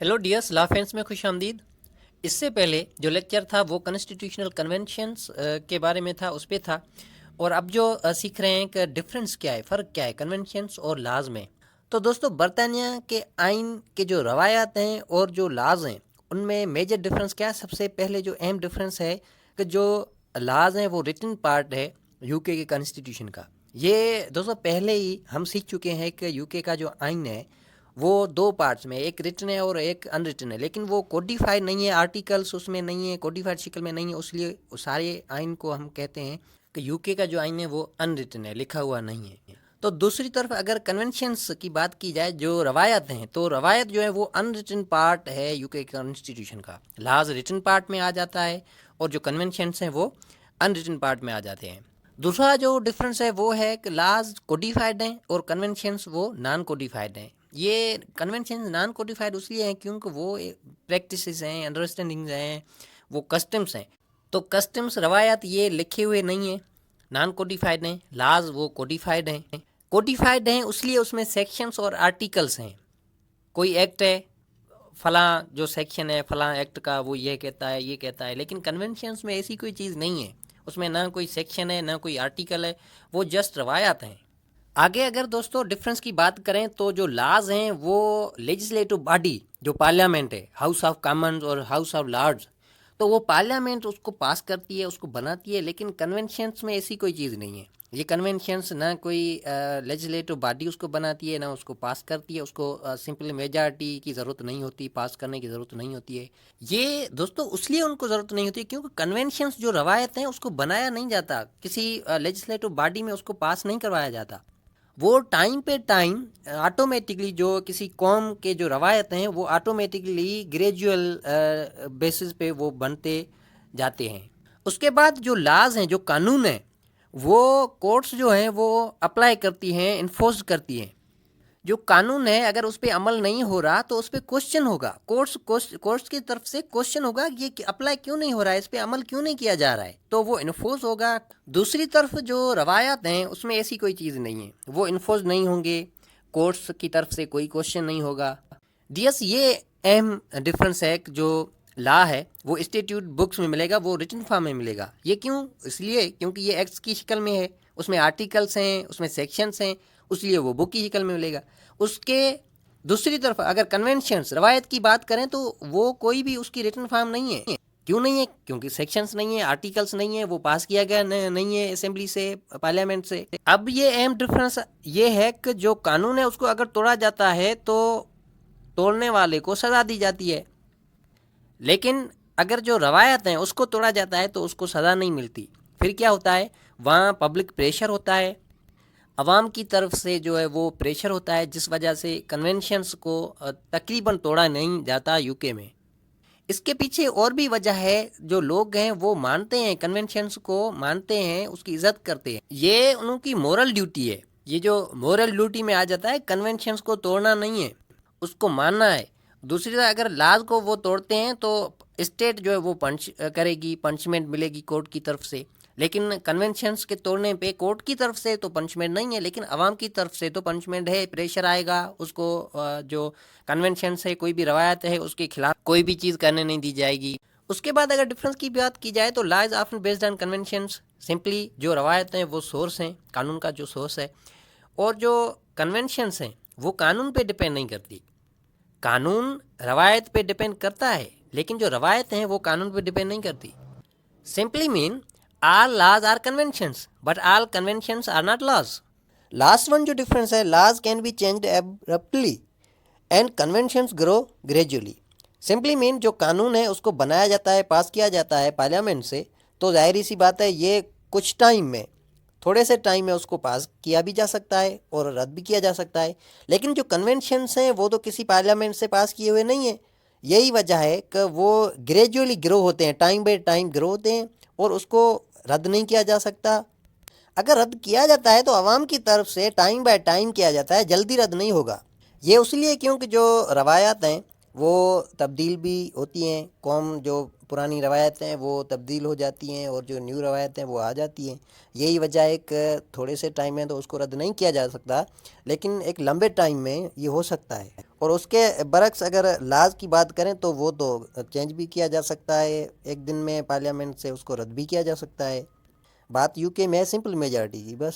Hello dears, law friends में खुश आमदीद। इससे पहले जो लेक्चर था वो कॉन्स्टिट्यूशनल कन्वेंशंस के बारे में था, उस पर था। और अब जो सीख रहे हैं कि डिफरेंस क्या है, फ़र्क क्या है कन्वेंशंस और लाज में। तो दोस्तों, बरतानिया के आइन के जो रवायात हैं और जो लाज हैं उनमें मेजर डिफरेंस क्या है। सबसे पहले जो अहम डिफरेंस है कि जो लाज हैं वो रिटन पार्ट है यूके के कॉन्स्टिट्यूशन का। ये दोस्तों पहले ही हम सीख चुके हैं कि यूके का जो आइन है वो दो पार्ट्स में, एक रिटन है और एक अनरिटन है, लेकिन वो कोडिफाइड नहीं है, आर्टिकल्स उसमें नहीं है, कोडिफाइड शिकल में नहीं है। इसलिए सारे आइन को हम कहते हैं कि यूके का जो आइन है वो अनरिटन है, लिखा हुआ नहीं है। तो दूसरी तरफ अगर कन्वेंशंस की बात की जाए, जो रवायत हैं, तो रवायत जो है वो अनरिटन पार्ट है यूके कॉन्स्टिट्यूशन का। लाज रिटन पार्ट में आ जाता है और जो कन्वेंशंस हैं वो अनरिटन पार्ट में आ जाते हैं। दूसरा जो डिफरेंस है वो है कि लाज कोडिफाइड हैं और कन्वेंशंस वो नॉन कोडिफाइड हैं। ये कन्वेंशन नॉन कोडिफाइड इसलिए हैं क्योंकि वो प्रैक्टिसेस हैं, अंडरस्टैंडिंग्स हैं, वो कस्टम्स हैं। तो कस्टम्स रवायात ये लिखे हुए नहीं हैं, नॉन कोडिफाइड हैं। लाज वो कोडिफाइड हैं। कोडिफाइड हैं इसलिए उसमें सेक्शंस और आर्टिकल्स हैं। कोई एक्ट है, फलां जो सेक्शन है फलां एक्ट का, वो ये कहता है, ये कहता है। लेकिन कन्वेंशंस में ऐसी कोई चीज़ नहीं है, उसमें ना कोई सेक्शन है ना कोई आर्टिकल है, वो जस्ट रवायात हैं। आगे अगर दोस्तों डिफरेंस की बात करें तो जो लाज हैं वो लेजिस्लेटिव बॉडी, जो पार्लियामेंट है, हाउस ऑफ कॉमन्स और हाउस ऑफ लॉर्ड्स, तो वो पार्लियामेंट उसको पास करती है, उसको बनाती है। लेकिन कन्वेंशंस में ऐसी कोई चीज़ नहीं है। ये कन्वेंशंस ना कोई लेजिस्लेटिव बॉडी उसको बनाती है ना उसको पास करती है। उसको सिंपल मेजॉरिटी की ज़रूरत नहीं होती, पास करने की ज़रूरत नहीं होती है। ये दोस्तों इसलिए उनको ज़रूरत नहीं होती है क्योंकि कन्वेंशंस जो रवायत हैं उसको बनाया नहीं जाता, किसी लेजिस्लेटिव बॉडी में उसको पास नहीं करवाया जाता। वो टाइम पे टाइम ऑटोमेटिकली, जो किसी कौम के जो रवायत हैं वो ऑटोमेटिकली ग्रेजुअल बेसिस पे वो बनते जाते हैं। उसके बाद जो लाज हैं, जो कानून हैं, वो कोर्ट्स जो हैं वो अप्लाई करती हैं, इन्फोर्स करती हैं। जो कानून है अगर उस पर अमल नहीं हो रहा तो उस पर क्वेश्चन होगा, कोर्ट्स की तरफ से क्वेश्चन होगा, ये अप्लाई क्यों नहीं हो रहा है, इस पर अमल क्यों नहीं किया जा रहा है, तो वो इन्फोर्स होगा। दूसरी तरफ जो रवायत हैं उसमें ऐसी कोई चीज़ नहीं है, वो इन्फोर्स नहीं होंगे, कोर्ट्स की तरफ से कोई क्वेश्चन नहीं होगा। डियस, ये अहम डिफरेंस है कि जो ला है वो इंस्टीट्यूट बुक्स में मिलेगा, वो रिटन फॉर्म में मिलेगा। ये क्यों? इसलिए क्योंकि ये एक्ट्स की शक्ल में है, उसमें आर्टिकल्स हैं, उसमें सेक्शंस हैं, इसलिए वो बुक की शक्ल में मिलेगा। उसके दूसरी तरफ अगर कन्वेंशंस, रवायत की बात करें तो वो कोई भी उसकी रिटन फॉर्म नहीं है। क्यों नहीं है? क्योंकि सेक्शंस नहीं है, आर्टिकल्स नहीं है, वो पास किया गया नहीं है असेंबली से, पार्लियामेंट से। अब ये अहम डिफरेंस ये है कि जो कानून है उसको अगर तोड़ा जाता है तो तोड़ने वाले को सज़ा दी जाती है, लेकिन अगर जो रवायत हैं उसको तोड़ा जाता है तो उसको सज़ा नहीं मिलती। फिर क्या होता है? वहाँ पब्लिक प्रेशर होता है, अवाम की तरफ से जो है वो प्रेशर होता है, जिस वजह से कन्वेंशंस को तकरीबन तोड़ा नहीं जाता यूके में। इसके पीछे और भी वजह है, जो लोग हैं वो मानते हैं, कन्वेंशंस को मानते हैं, उसकी इज्जत करते हैं, ये उनकी मोरल ड्यूटी है। ये जो मोरल ड्यूटी में आ जाता है, कन्वेंशंस को तोड़ना नहीं है, उसको मानना है। दूसरी तरह अगर लाज को वो तोड़ते हैं तो स्टेट जो है वो पंच करेगी, पंचमेंट मिलेगी कोर्ट की तरफ से। लेकिन कन्वेंशंस के तोड़ने पे कोर्ट की तरफ से तो पंचमेंट नहीं है, लेकिन आवाम की तरफ से तो पंचमेंट है, प्रेशर आएगा उसको। जो कन्वेंशन है, कोई भी रवायत है, उसके खिलाफ कोई भी चीज़ करने नहीं दी जाएगी। उसके बाद अगर डिफरेंस की बात की जाए तो law is often based on conventions. Simply जो रवायत हैं वो सोर्स हैं, कानून का जो सोर्स है, और जो कन्वेंशंस हैं वो कानून पे डिपेंड नहीं करती। कानून रवायत पे डिपेंड करता है, लेकिन जो रवायत हैं वो कानून पे डिपेंड नहीं करती। Simply mean all laws are conventions but all conventions are not laws. Last one जो difference है, laws can be changed abruptly and conventions grow gradually. Simply mean जो कानून है उसको बनाया जाता है, पास किया जाता है पार्लियामेंट से, तो जाहिर सी बात है ये कुछ टाइम में, थोड़े से टाइम में उसको पास किया भी जा सकता है और रद्द भी किया जा सकता है। लेकिन जो कन्वेंशंस हैं वो तो किसी पार्लियामेंट से पास किए हुए नहीं है। यही वजह है कि वो ग्रेजुअली ग्रो होते हैं, टाइम बाय टाइम ग्रो होते हैं, और उसको रद्द नहीं किया जा सकता। अगर रद्द किया जाता है तो आवाम की तरफ से टाइम बाय टाइम किया जाता है, जल्दी रद्द नहीं होगा। ये इसलिए क्योंकि जो रवायात हैं वो तब्दील भी होती हैं, कौम जो पुरानी रवायतें हैं वो तब्दील हो जाती हैं और जो न्यू रवायतें वो आ जाती हैं। यही वजह है कि थोड़े से टाइम में तो उसको रद्द नहीं किया जा सकता, लेकिन एक लंबे टाइम में ये हो सकता है। اور اس کے برعکس اگر لاز کی بات کریں تو وہ تو چینج بھی کیا جا سکتا ہے ایک دن میں، پارلیمنٹ سے اس کو رد بھی کیا جا سکتا ہے. بات یو کے میں سمپل میجارٹی کی بس.